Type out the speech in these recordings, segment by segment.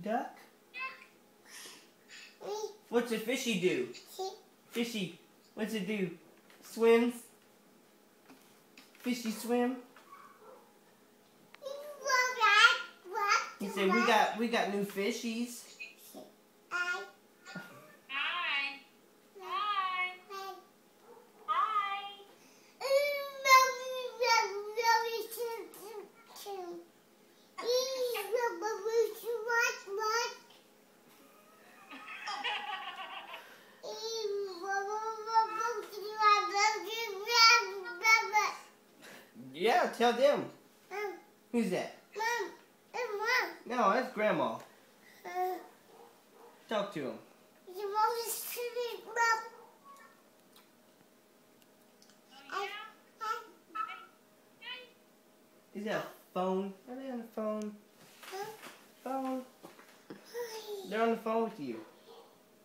Duck? What's a fishy do? Fishy, what's it do? Swims? Fishy swim? He said we got new fishies. Yeah, tell them. Who's that? Mom. No, that's Grandma. Talk to him. Is that a phone? Are they on the phone? Phone? They're on the phone with you.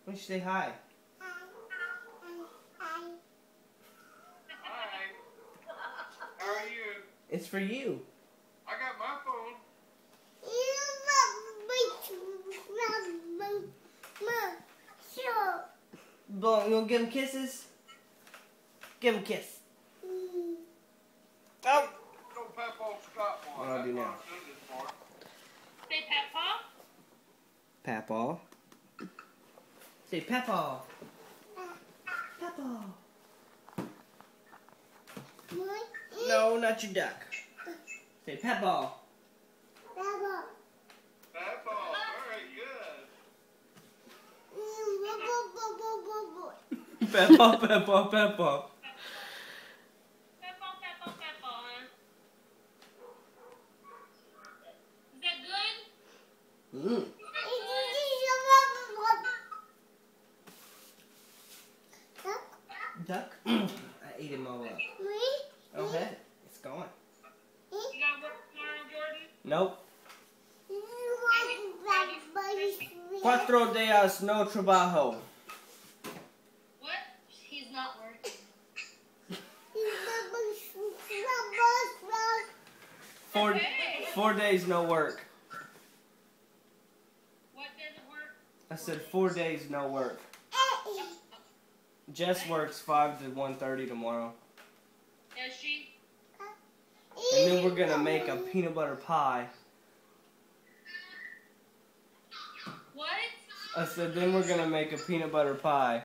Why don't you say hi? Hi. How are you? It's for you. I got my phone. Well, you gonna give him kisses? Give him a kiss. Oh! Go Papa Scott one. What do I do now? Say Papa. Papa. Say Papa. Papa. No, not your duck. Say Papa. Papa, very good. Peppa, Peppa, Peppa. Peppa. Is that good? Mm. Duck? I ate him all up. Okay, it's gone. You got work tomorrow, Jordan? Nope. Cuatro días no trabajo. What? He's not working. 4 days no work. What doesn't work? I said 4 days no work. Jess works 5 to 1:30 tomorrow. Does she? And then we're gonna make a peanut butter pie. What? I said then we're gonna make a peanut butter pie.